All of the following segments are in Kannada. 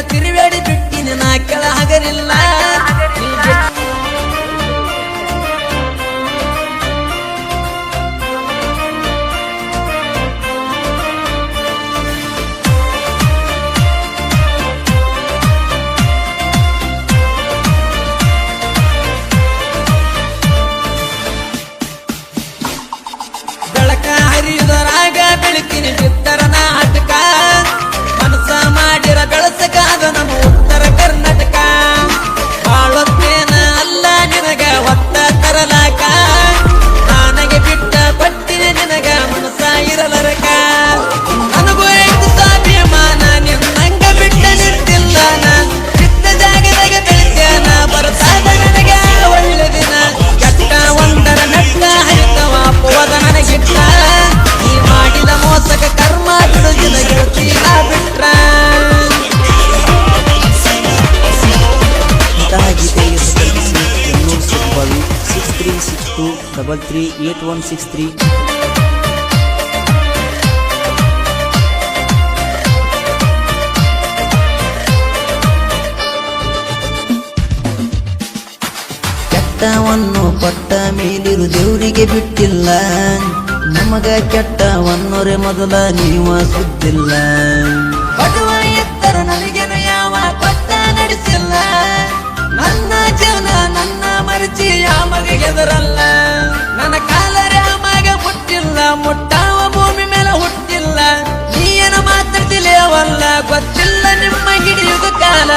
ತಿರುವೇಡಿ ಬಿಟ್ಟಿನ ನಾ ಕೆಳ ಹಗರಿಲ್ಲ ಬೆಳಕ ಹರಿಯುವುದರಾಗ ಬೆಳಕಿನ ಬಿತ್ತರ ನಾಟಕ ಮನಸ ಮಾಡಿರ ಬೆಳಸಕಾದ ನಮ್ಮ ಉತ್ತರ ಕರ್ನಾಟಕ ಬಾಳೊತ್ತೇನ ಅಲ್ಲ ನಿನಗ ಹೊತ್ತ ತರಲಾಕ ನನಗೆ ಬಿಟ್ಟ ಪಟ್ಟಿನ ನಿನಗ ಮನಸ ಇರಲರಕ ನನಗೂ ಐದು ಸ್ವಾಭಿಮಾನ ನಿನ್ನಂಗ ಬಿಟ್ಟ ನಿಂತಿಲ್ಲ ಬಿಟ್ಟ ಜಾಗದಾಗ ಬೆಳಿತೇನ ಬರತಾದ ನನಗ ಒಳ್ಳೆ ದಿನ ಕೆಟ್ಟ ಒಂದರ ನಟ್ಟ ಹರಿತವ ಅಪ್ಪುವದ ನನಗಿಟ್ಟ ನೀ ಮಾಡಿದ ಮೋಸಕ ಕರ್ಮ ಬಿಡುದಿನ ಗೆಳತಿನ ಬಿಟ್ರ ಇಂತಹ ಗೀತೆಗೆ ಸಂಪರ್ಕಿಸಿ 6362338163 ಕೆಟ್ಟವನ್ನು ಪಟ್ಟ ಮೇಲಿರು ದೇವರಿಗೆ ಬಿಟ್ಟಿಲ್ಲ ನಮಗ ಕೆಟ್ಟವನ್ನೊರೆ ಮೊದಲ ನೀವ ಸುದ್ದಿಲ್ಲ ಬಡವ ಎತ್ತರ ನನಗೇನು ಯಾವ ಕೊಟ್ಟ ನಡೆಸಿಲ್ಲ ನನ್ನ ಜೀವನ ನನ್ನ ಮರಚಿ ಯಾಮಗೆ ಗೆದರಲ್ಲ ನನ್ನ ಕಾಲರೆ ಮಗ ಮುಟ್ಟಿಲ್ಲ ಮುಟ್ಟಾವ ಭೂಮಿ ಮೇಲೆ ಹುಟ್ಟಿಲ್ಲ ನೀನು ಮಾತಾಡ್ತಿಲೇವಲ್ಲ ಗೊತ್ತಿಲ್ಲ ನಿಮ್ಮ ಹಿಡಿಯುವ ಕಾಲ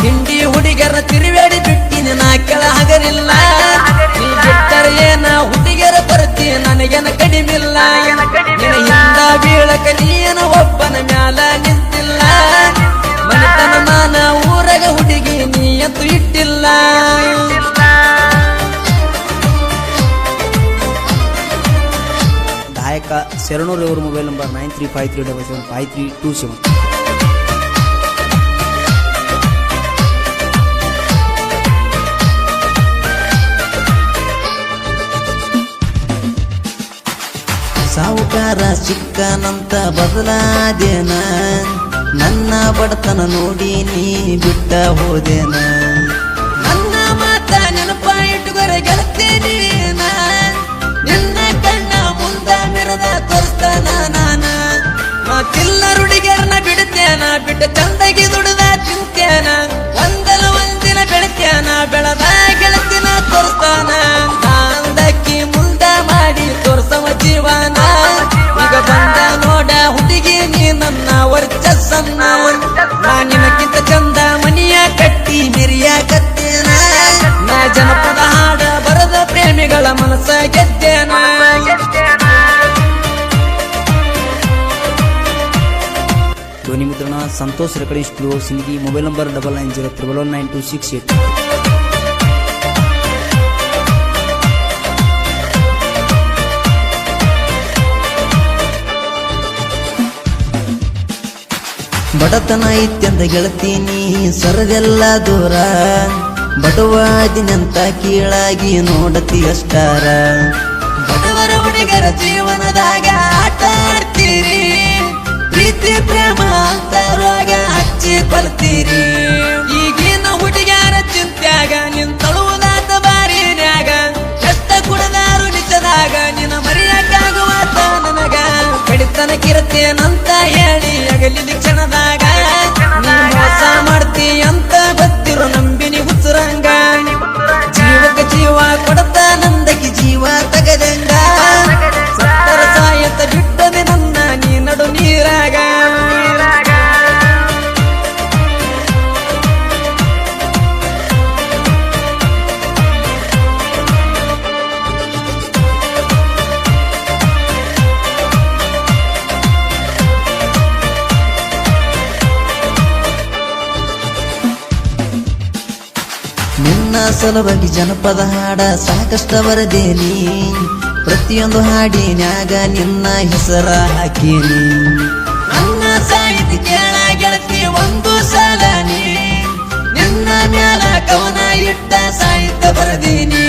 ಹಿಂಡಿ ಹುಡುಗರ ತಿರುವೇಡಿ ಬಿಟ್ಟಿನ ನಾ ಕೆಳ ಹಗರಿಲ್ಲ ನೀ ಬಿಟ್ಟರೆ ಏನ ಹುಡುಗರ ಬರ್ತಿ ನನಗೇನ ಕಡಿಮಿಲ್ಲ ನಿನ್ನ ಹಿಂದ ಬೀಳಕ ನೀನು ಒಬ್ಬನ ಮ್ಯಾಲ ನಿಂತಿಲ್ಲ ಮನೆತನ ನಾನ ಊರಗ ಹುಡುಗಿ ನೀ ಅಂತೂ ಇಟ್ಟಿಲ್ಲ ಗಾಯಕ ಶರಣೂರ್ ಅವರ ಮೊಬೈಲ್ ನಂಬರ್ 9353775327. ಸಾವುಕಾರ ಸಿಕ್ಕನಂತ ಬದಲಾದೇನ ನನ್ನ ಬಡತನ ನೋಡಿ ನೀ ಬಿಟ್ಟ ಹೋದೇನ ನನ್ನ ಮಾತ ನೆನಪ ಇಟ್ಟುಗೊರ ಗೆಳತೀನಿ ನಿನ್ನ ಕಣ್ಣ ಮುಂದ ಮೆರದ ತೋರಿಸ್ತಾನ ನಾನ ಮಾತಿಲ್ಲ ಹುಡುಗಿಯರನ್ನ ಬಿಡುತ್ತೇನ ಬಿಟ್ಟ ಚಂದಗಿ ದುಡ್ದ ತಿಂತೇನ ಒಂದಲ ಒಂದಿನ ಬೆಳಿತೇನ ಬೆಳದ ಗೆಳತಿನ ತೋರಿಸ್ತಾನ ಅಂದಕ್ಕಿ ಮುಂದ ಮಾಡಿ ತೋರ್ಸವ ಜೀವನ ಈಗ ಬಂದ ನೋಡ ಹುಡುಗಿ ನೀ ನನ್ನ ವರ್ಚಸ್ಸನ್ನ ನಾ ನಿನಕ್ಕಿಂತ ಚಂದ ಮನಿಯ ಕಟ್ಟಿ ಮಿರಿಯ ಕತ್ತೇನ ನಾ ಜನಪದ ಹಾಡ ಬರದ ಪ್ರೇಮಿಗಳ ಮನಸ್ಸ ಗೆದ್ದೇನ ಧ್ವನಿ ಮುದ್ರಣ ಸಂತೋಷ್ ರೆಕಾರ್ಡಿಂಗ್ ಸ್ಟುಡಿಯೋ ಸಿಂಗಿ ಮೊಬೈಲ್ ನಂಬರ್ 9901192668. ಬಡತನ ಇತ್ಯಂತ ಗೆಳತೀನಿ ಸರದೆಲ್ಲ ದೂರ ಬಡವಾದಿನಂತ ಕೀಳಾಗಿ ನೋಡತಿ ಅಷ್ಟಾರ ಬಡವರ ಹುಡುಗರ ಜೀವನದಾಗ ಆಟ ಆಡ್ತೀರಿ ಪ್ರೀತಿ ಪ್ರೇಮ ಅಂತ ರೋಗ ಹಚ್ಚಿ ಕೊಲ್ತೀರಿ ಈಗಿನ ಹುಡುಗ್ಯಾರ ಚಿಂತ್ಯಾಗ ನಿಂತಳುವುದಾತ ಬಾರಿನ್ಯಾಗ ಎಷ್ಟ ಕುಡದಾರು ನಿಜದಾಗ ನಿನ್ನ ಮರೆಯಕ್ಕಾಗುವಾತ ನನಗ ಕಡಿತನಕ್ಕಿರತೇನಂತ ಹೇಳಿ ಅಗಲಿದ ಕ್ಷಣದಾಗ ನೀ ಮೋಸ ಮಾಡ್ತಿ ಅಂತ ಗೊತ್ತಿರೋ ನಂಬಿನಿ ಹುಚ್ಚರಂಗ ಜೀವಕ್ಕೆ ಜೀವ ಕೊಡತ ನಂದಕ್ಕೆ ಜೀವ ತಗದಂಗ ಸತ್ತರ ಸಾಯತ ಬಿಟ್ಟದೆ ನನ್ನ ನೀ ನಡು ನೀರಾಗ ನಿನ್ನ ಸಲುವಾಗಿ ಜನಪದ ಹಾಡ ಸಾಕಷ್ಟ ಬರದೇನಿ ಪ್ರತಿಯೊಂದು ಹಾಡಿನ್ಯಾಗ ನಿನ್ನ ಹೆಸರ ಹಾಕೀನಿ ನನ್ನ ಸಾಹಿತ್ಯ ಕೇಳ ಗೆಳತಿ ಒಂದು ಸಲ ನೀ ನಿನ್ನ ಮ್ಯಾಲ ಕವನ ಇಟ್ಟ ಸಾಹಿತ್ಯ ಬರದೀನಿ